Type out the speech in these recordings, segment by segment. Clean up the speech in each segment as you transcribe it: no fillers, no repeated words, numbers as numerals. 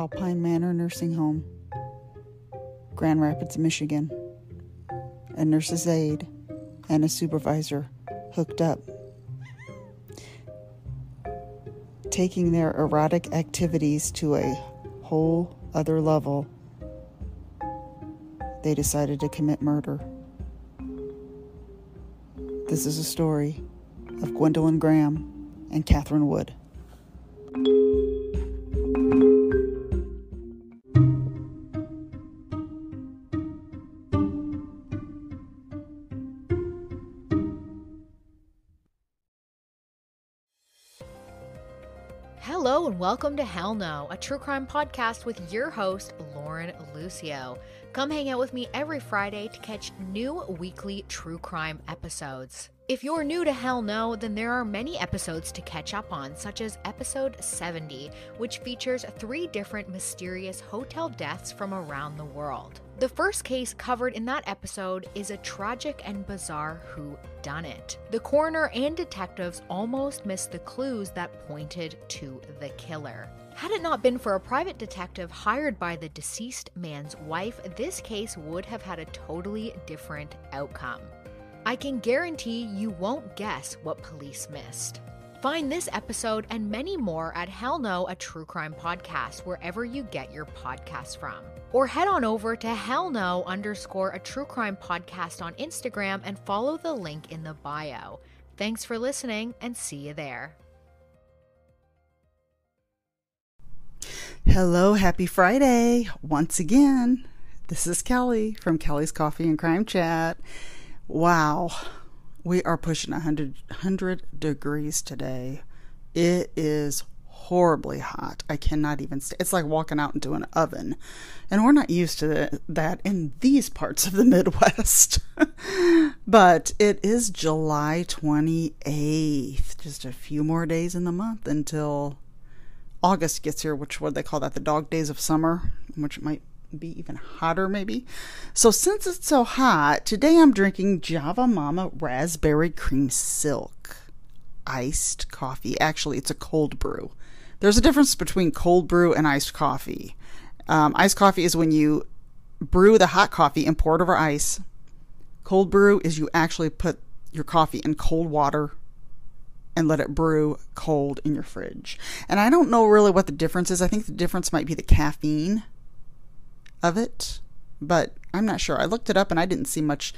Alpine Manor nursing home, Grand Rapids, Michigan. A nurse's aide and a supervisor hooked up, taking their erotic activities to a whole other level. They decided to commit murder. This is a story of Gwendolyn Graham and Catherine Wood. Hello and welcome to Hell No, a true crime podcast with your host, Lauren Lucio. Come hang out with me every Friday to catch new weekly true crime episodes. If you're new to Hell No, then there are many episodes to catch up on, such as episode 70, which features 3 different mysterious hotel deaths from around the world. The first case covered in that episode is a tragic and bizarre whodunit. The coroner and detectives almost missed the clues that pointed to the killer. Had it not been for a private detective hired by the deceased man's wife, this case would have had a totally different outcome. I can guarantee you won't guess what police missed. Find this episode and many more at Hell No, a true crime podcast, wherever you get your podcasts from. Or head on over to hellno_a true crime podcast on Instagram and follow the link in the bio. Thanks for listening and see you there. Hello, happy Friday. Once again, this is Kelli from Kelli's Coffee and Crime Chat. Wow, we are pushing 100 degrees today. It is horribly hot. I cannot even stay. It's like walking out into an oven. And we're not used to that in these parts of the Midwest. But it is July 28th. Just a few more days in the month until August gets here, which what they call that, the dog days of summer, which might be even hotter maybe. So since it's so hot, today I'm drinking Java Mama Raspberry Cream Silk iced coffee. Actually, it's a cold brew. There's a difference between cold brew and iced coffee. Iced coffee is when you brew the hot coffee and pour it over ice. Cold brew is you actually put your coffee in cold water and let it brew cold in your fridge. And I don't know really what the difference is. I think the difference might be the caffeine of it, but I'm not sure. I looked it up and I didn't see much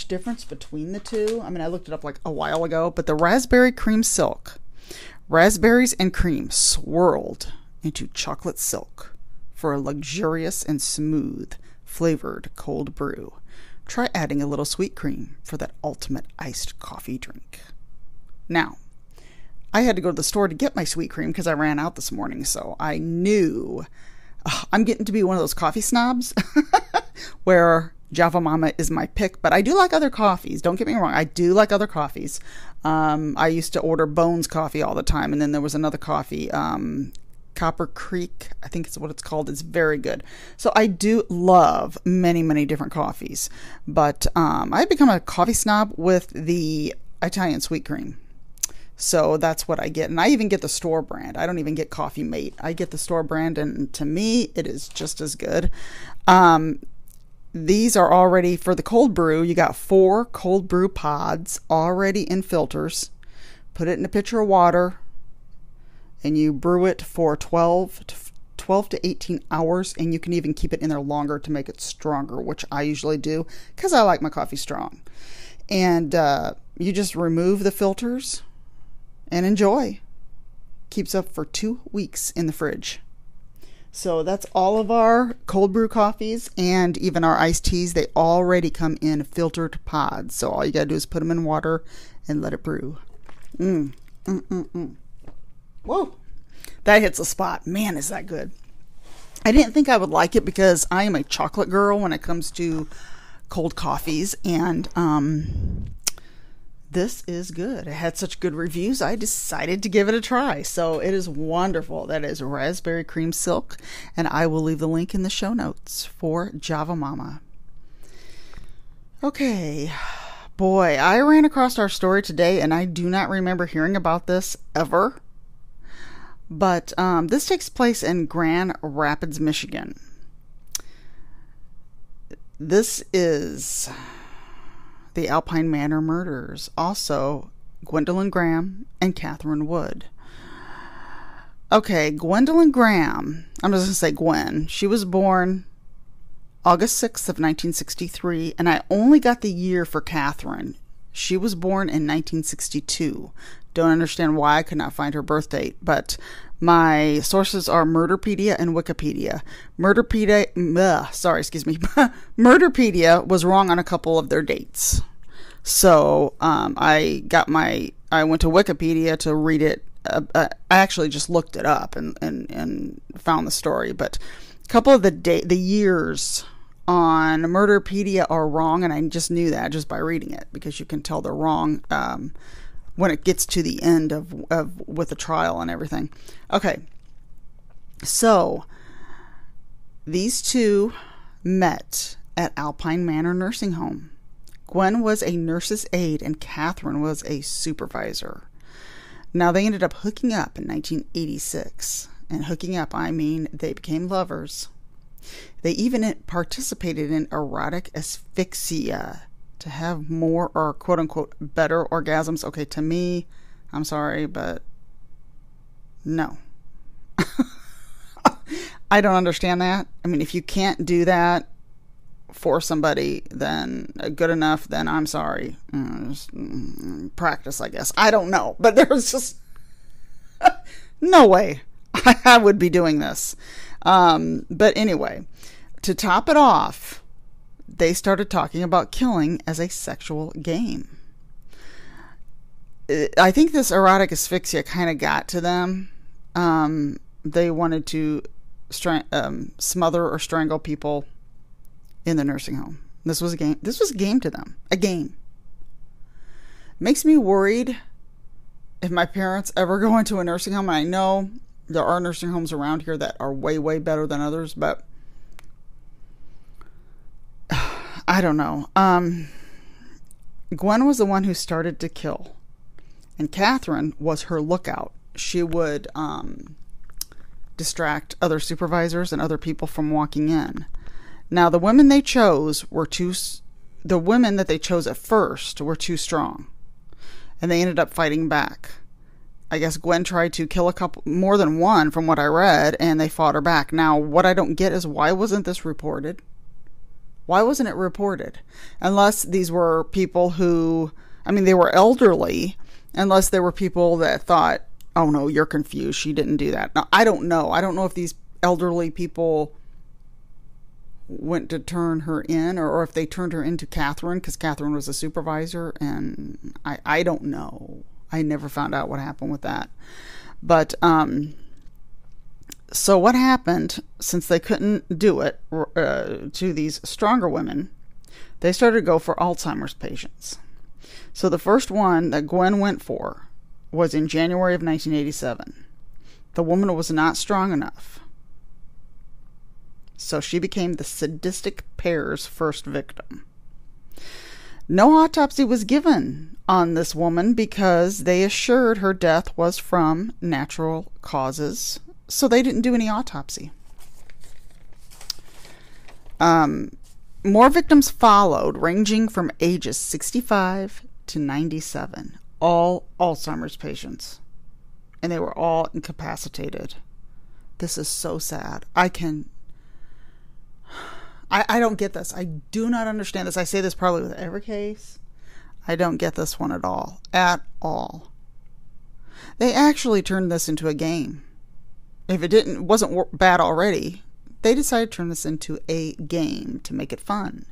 difference between the two. I mean, I looked it up like a while ago, but the Raspberry Cream Silk, raspberries and cream swirled into chocolate silk for a luxurious and smooth flavored cold brew. Try adding a little sweet cream for that ultimate iced coffee drink. Now, I had to go to the store to get my sweet cream because I ran out this morning, so I knew I'm getting to be one of those coffee snobs where Java Mama is my pick, but I do like other coffees. Don't get me wrong. I do like other coffees. I used to order Bones coffee all the time, and then there was another coffee, Copper Creek, I think is what it's called. It's very good. So I do love many, many different coffees, but I've become a coffee snob with the Italian sweet cream. So that's what I get. And I even get the store brand. I don't even get Coffee Mate. I get the store brand, and to me, it is just as good. These are already, for the cold brew, you got 4 cold brew pods already in filters. Put it in a pitcher of water, and you brew it for 12 to 18 hours, and you can even keep it in there longer to make it stronger, which I usually do because I like my coffee strong. And you just remove the filters and enjoy. Keeps up for 2 weeks in the fridge. So that's all of our cold brew coffees and even our iced teas. They already come in filtered pods. So all you got to do is put them in water and let it brew. Whoa. That hits a spot. Man, is that good. I didn't think I would like it because I am a chocolate girl when it comes to cold coffees. And this is good. It had such good reviews, I decided to give it a try. So it is wonderful. That is Raspberry Cream Silk, and I will leave the link in the show notes for Java Mama. Okay, boy, I ran across our story today, and I do not remember hearing about this ever. But this takes place in Grand Rapids, Michigan. This is the Alpine Manor murders. Also, Gwendolyn Graham and Catherine Wood. Okay, Gwendolyn Graham, I'm just going to say Gwen. She was born August 6th of 1963, and I only got the year for Catherine. She was born in 1962. Don't understand why I could not find her birth date, but my sources are Murderpedia and Wikipedia. Murderpedia was wrong on a couple of their dates. So I went to Wikipedia to read it. I actually just looked it up and found the story, but a couple of the years on Murderpedia are wrong, and I just knew that just by reading it, because you can tell they're wrong when it gets to the end of with the trial and everything. Okay, so these two met at Alpine Manor nursing home. Gwen was a nurse's aide and Catherine was a supervisor. Now, they ended up hooking up in 1986. And hooking up, I mean they became lovers. They even participated in erotic asphyxia to have more, or quote-unquote better orgasms. Okay, to me, I'm sorry, but no. I don't understand that. I mean, if you can't do that for somebody, then good enough, then I'm sorry. Just practice, I guess. I don't know. But there's just no way I would be doing this. But anyway, to top it off, they started talking about killing as a sexual game. I think this erotic asphyxia kind of got to them. They wanted to smother or strangle people in the nursing home. This was a game. This was a game to them. A game. Makes me worried if my parents ever go into a nursing home. And I know there are nursing homes around here that are way, way better than others, but I don't know. Gwen was the one who started to kill, and Catherine was her lookout. She would distract other supervisors and other people from walking in. Now, the women they chose the women that they chose at first were too strong, and they ended up fighting back. I guess Gwen tried to kill more than one from what I read, and they fought her back. Now, what I don't get is, why wasn't this reported? Why wasn't it reported? Unless these were people who, I mean, they were elderly, unless there were people that thought, oh no, you're confused, she didn't do that. Now, I don't know. I don't know if these elderly people went to turn her in, or if they turned her into Catherine, because Catherine was a supervisor, and I don't know. I never found out what happened with that. But so what happened, since they couldn't do it to these stronger women, they started to go for Alzheimer's patients. So the first one that Gwen went for was in January of 1987. The woman was not strong enough, so she became the sadistic pair's first victim. No autopsy was given on this woman because they assured her death was from natural causes, so they didn't do any autopsy. More victims followed, ranging from ages 65 to 97, all Alzheimer's patients, and they were all incapacitated. This is so sad. I don't get this. I do not understand this. I say this probably with every case. I don't get this one at all. At all. They actually turned this into a game. If it wasn't bad already, they decided to turn this into a game to make it fun.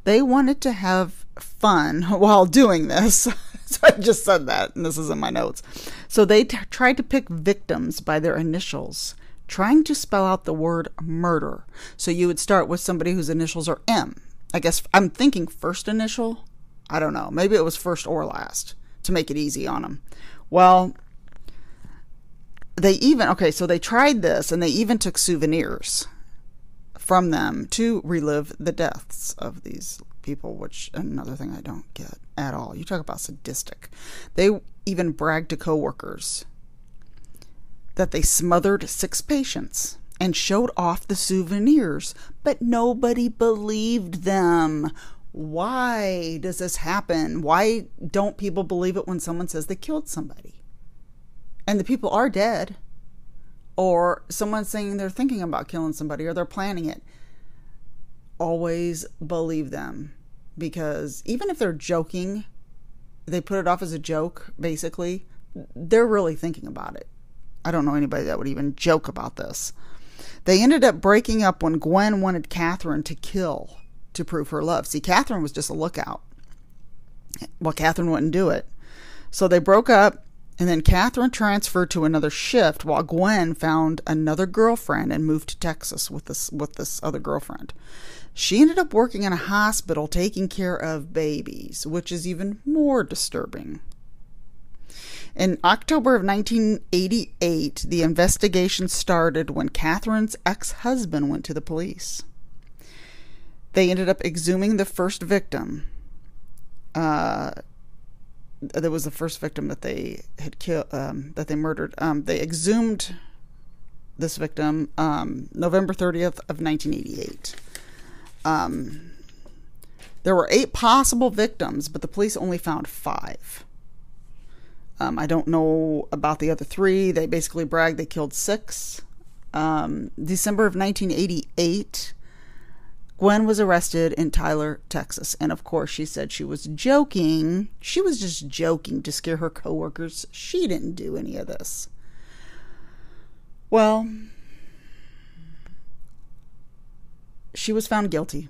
They wanted to have fun while doing this. So I just said that, and this is in my notes. So they tried to pick victims by their initials, trying to spell out the word murder. So you would start with somebody whose initials are M. I guess I'm thinking first initial. I don't know. Maybe it was first or last to make it easy on them. Well, so they tried this, and they even took souvenirs from them to relive the deaths of these people, which another thing I don't get at all. You talk about sadistic. They even bragged to coworkers. that they smothered 6 patients and showed off the souvenirs, but nobody believed them. Why does this happen? Why don't people believe it when someone says they killed somebody? And the people are dead. Or someone's saying they're thinking about killing somebody or they're planning it. Always believe them. Because even if they're joking, they put it off as a joke, basically, they're really thinking about it. I don't know anybody that would even joke about this. They ended up breaking up when Gwen wanted Catherine to kill to prove her love. See, Catherine was just a lookout. Well, Catherine wouldn't do it. So they broke up, and then Catherine transferred to another shift while Gwen found another girlfriend and moved to Texas with this other girlfriend. She ended up working in a hospital taking care of babies, which is even more disturbing. In October of 1988, the investigation started when Catherine's ex-husband went to the police. They ended up exhuming the first victim. That was the first victim that they had killed, that they murdered. They exhumed this victim November 30th of 1988. There were 8 possible victims, but the police only found 5. I don't know about the other 3. They basically bragged they killed 6. December of 1988, Gwen was arrested in Tyler, Texas. And of course, she said she was joking. She was just joking to scare her coworkers. She didn't do any of this. Well, she was found guilty.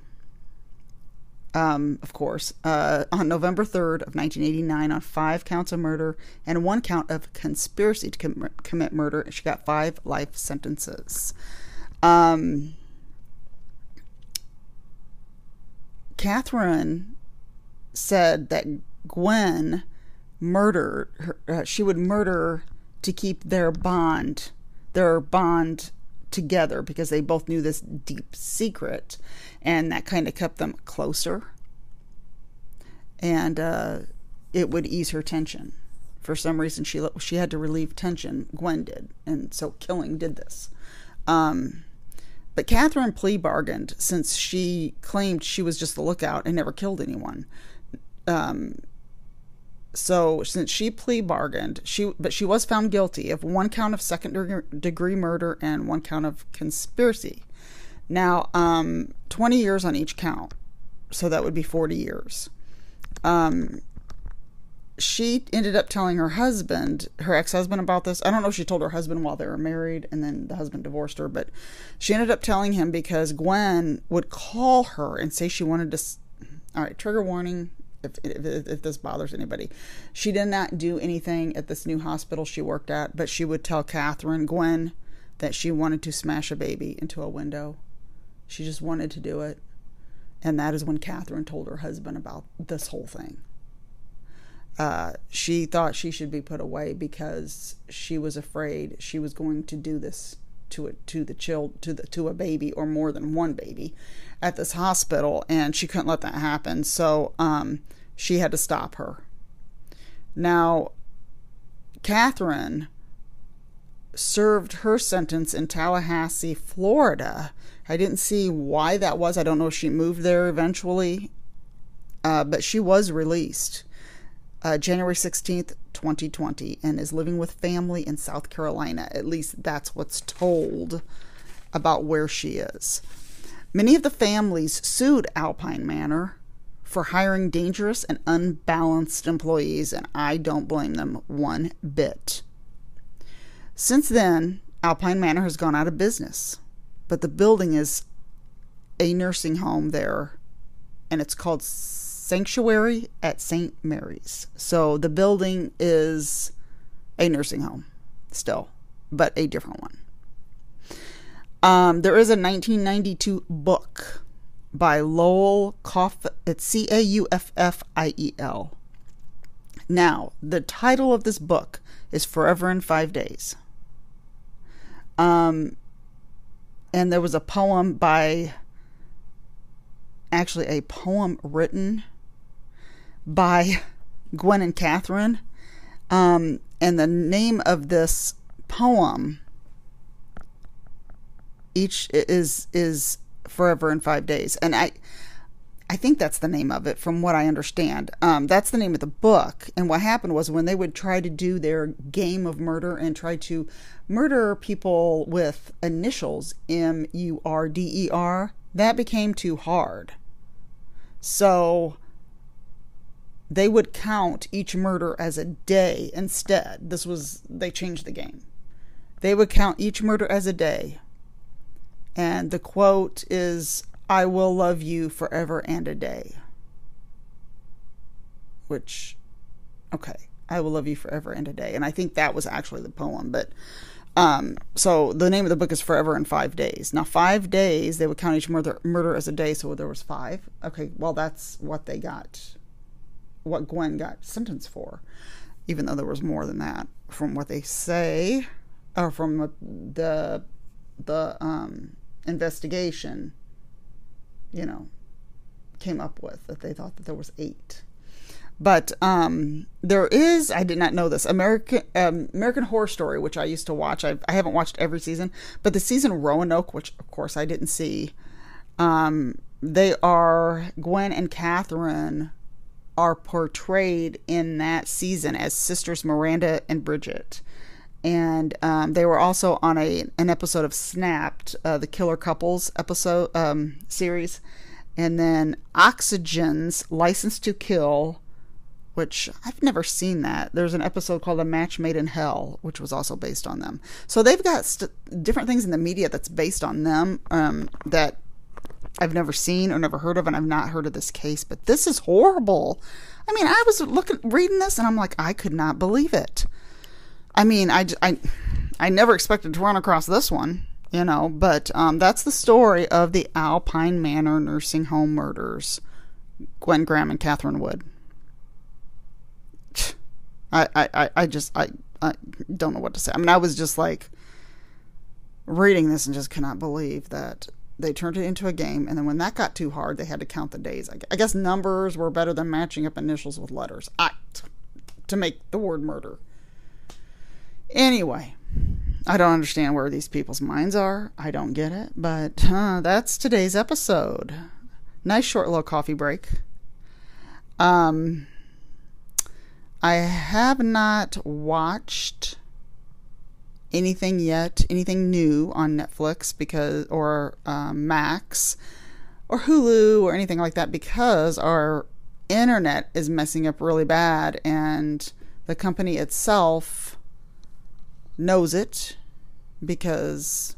Of course, on November 3rd of 1989 on 5 counts of murder and 1 count of conspiracy to commit murder. She got 5 life sentences. Catherine said that Gwen murdered her. She would murder to keep their bond together because they both knew this deep secret, and that kind of kept them closer, and it would ease her tension. For some reason, she had to relieve tension. Gwen did, and so killing did this. But Catherine plea bargained since she claimed she was just the lookout and never killed anyone. So since she plea bargained, she was found guilty of 1 count of second-degree murder and 1 count of conspiracy. Now, 20 years on each count, so that would be 40 years. She ended up telling her ex-husband about this. I don't know if she told her husband while they were married and then the husband divorced her, but she ended up telling him because Gwen would call her and say she wanted to... All right, trigger warning if this bothers anybody. She did not do anything at this new hospital she worked at, but she would tell Gwen, that she wanted to smash a baby into a window. She just wanted to do it. And that is when Catherine told her husband about this whole thing. She thought she should be put away because she was afraid she was going to do this to a baby or more than one baby at this hospital, and she couldn't let that happen. So she had to stop her. Now, Catherine served her sentence in Tallahassee, Florida. I didn't see why that was. I don't know if she moved there eventually, but she was released January 16th, 2020, and is living with family in South Carolina. At least that's what's told about where she is. Many of the families sued Alpine Manor for hiring dangerous and unbalanced employees, and I don't blame them one bit. Since then, Alpine Manor has gone out of business, but the building is a nursing home there, and it's called Sanctuary at St. Mary's. So the building is a nursing home still, but a different one. There is a 1992 book by Lowell Caufiel. It's Cauffiel. Now, the title of this book is Forever in 5 Days. And there was a poem written by Gwen and Catherine. And the name of this poem each is Forever in 5 Days. And I think that's the name of it from what I understand. That's the name of the book. And what happened was when they would try to do their game of murder and try to murder people with initials, MURDER, that became too hard. So they would count each murder as a day instead. They changed the game. They would count each murder as a day. And the quote is, "I will love you forever and a day." Which, okay, I will love you forever and a day. And I think that was actually the poem. But, so the name of the book is Forever in 5 Days. Now, 5 days, they would count each murder as a day. So there was 5. Okay, well, that's what they got, what Gwen got sentenced for, even though there was more than that from what they say, or from the investigation, came up with, that they thought that there was 8. But there is, I did not know this, American Horror Story, which I used to watch. I haven't watched every season, but the season Roanoke, which of course I didn't see, Gwen and Catherine are portrayed in that season as sisters Miranda and Bridget. And they were also on an episode of Snapped, the Killer Couples episode series. And then Oxygen's License to Kill, which I've never seen that. There's an episode called A Match Made in Hell, which was also based on them. So they've got different things in the media that's based on them that I've never seen or never heard of, and I've not heard of this case. But this is horrible. I mean, I was reading this, and I'm like, I could not believe it. I mean, I never expected to run across this one, but that's the story of the Alpine Manor nursing home murders, Gwen Graham and Catherine Wood. I don't know what to say. I mean, I was just like reading this and just cannot believe that they turned it into a game. And then when that got too hard, they had to count the days. I guess numbers were better than matching up initials with letters to make the word murder. Anyway, I don't understand where these people's minds are. I don't get it. But that's today's episode. Nice short little coffee break. I have not watched anything yet, anything new on Netflix or Max or Hulu or anything like that, because our internet is messing up really bad, and the company itself knows it, because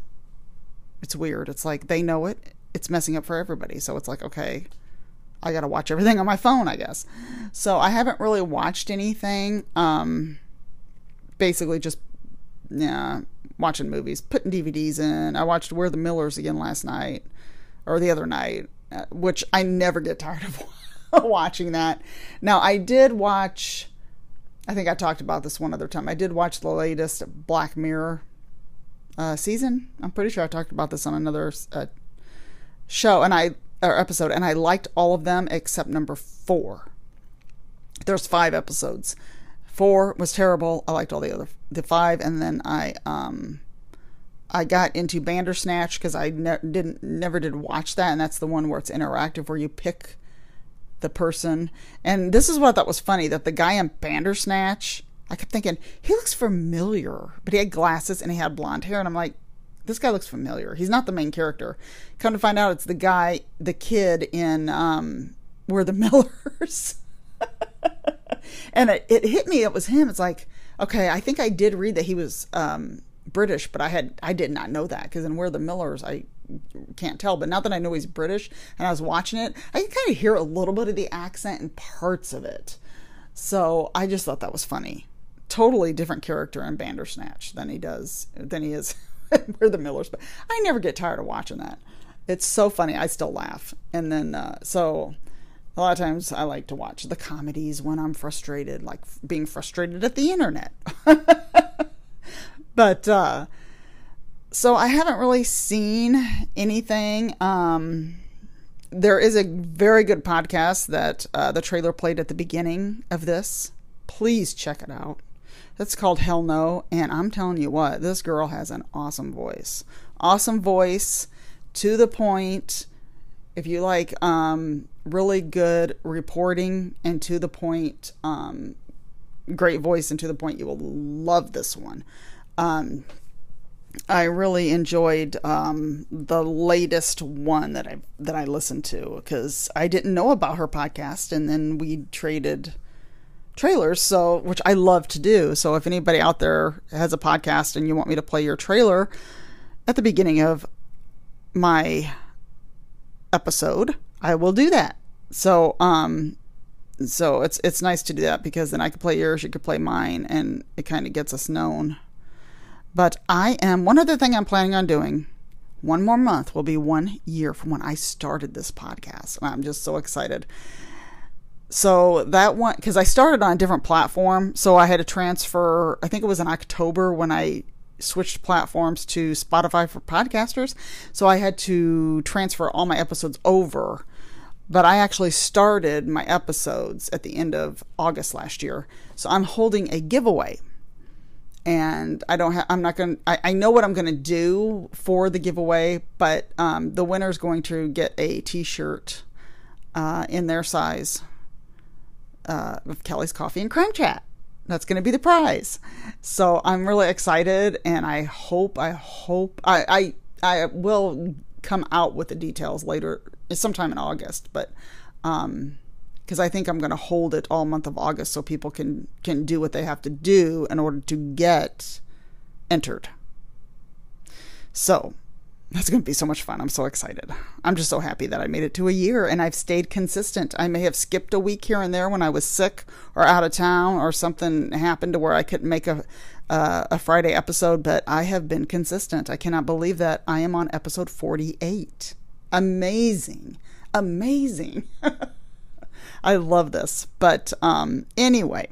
it's weird. It's like they know it. It's messing up for everybody. So it's like, okay, I got to watch everything on my phone, I guess. So I haven't really watched anything. Basically just watching movies, putting DVDs in. I watched We're the Millers again last night, or the other night, which I never get tired of watching that. Now, I did watch, I think I talked about this one other time, I did watch the latest Black Mirror season. I'm pretty sure I talked about this on another show or episode, and I liked all of them except number 4. There's 5 episodes. 4 was terrible. I liked all the 5, and then I got into Bandersnatch because I never did watch that, and that's the one where it's interactive, where you pick the person. And this is what I thought was funny, that the guy in Bandersnatch, I kept thinking, he looks familiar, but he had glasses and he had blonde hair, and I'm like, this guy looks familiar. He's not the main character. Come to find out, it's the kid in We're the Millers. And it hit me, it was him. It's like, okay, I think I did read that he was British, but I did not know that, because in We're the Millers, I can't tell. But now that I know he's British, and I was watching it, I can kind of hear a little bit of the accent in parts of it. So I just thought that was funny. Totally different character in Bandersnatch than he is We're the Millers. But I never get tired of watching that. It's so funny. I still laugh. And then, so a lot of times I like to watch the comedies when I'm frustrated, like being frustrated at the internet. But, so I haven't really seen anything. There is a very good podcast that the trailer played at the beginning of this. Please check it out. It's called Hell No. And I'm telling you what, this girl has an awesome voice. Awesome voice, to the point. If you like really good reporting and to the point, great voice and to the point, you will love this one. I really enjoyed the latest one that I listened to, because I didn't know about her podcast, and then we traded trailers, so which I love to do. So if anybody out there has a podcast and you want me to play your trailer at the beginning of my episode, I will do that. So it's nice to do that, because then I could play yours, you could play mine, and it kind of gets us known. But one other thing I'm planning on doing, one more month will be 1 year from when I started this podcast. And I'm just so excited. So that one, because I started on a different platform, so I had to transfer, I think it was in October when I switched platforms to Spotify for podcasters. So I had to transfer all my episodes over. But I actually started my episodes at the end of August last year. So I'm holding a giveaway. And I know what I'm going to do for the giveaway, but the winner's going to get a t-shirt in their size of Kelli's Coffee and Crime Chat. That's going to be the prize. So I'm really excited, and I hope I will come out with the details later, sometime in August, but because I think I'm going to hold it all month of August so people can do what they have to do in order to get entered. So that's going to be so much fun. I'm so excited. I'm just so happy that I made it to a year, and I've stayed consistent. I may have skipped a week here and there when I was sick or out of town, or something happened to where I couldn't make a Friday episode, but I have been consistent. I cannot believe that I am on episode 48. Amazing. I love this. But anyway,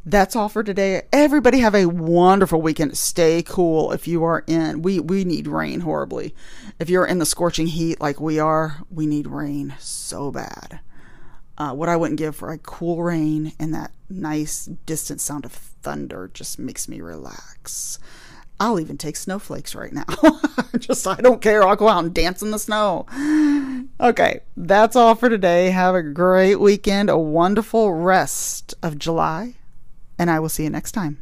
that's all for today. Everybody have a wonderful weekend. Stay cool. If you are we need rain horribly. If you're in the scorching heat like we are, we need rain so bad. What I wouldn't give for a cool rain and that nice distant sound of thunder just makes me relax. I'll even take snowflakes right now. I don't care. I'll go out and dance in the snow. Okay, that's all for today. Have a great weekend, a wonderful rest of July, and I will see you next time.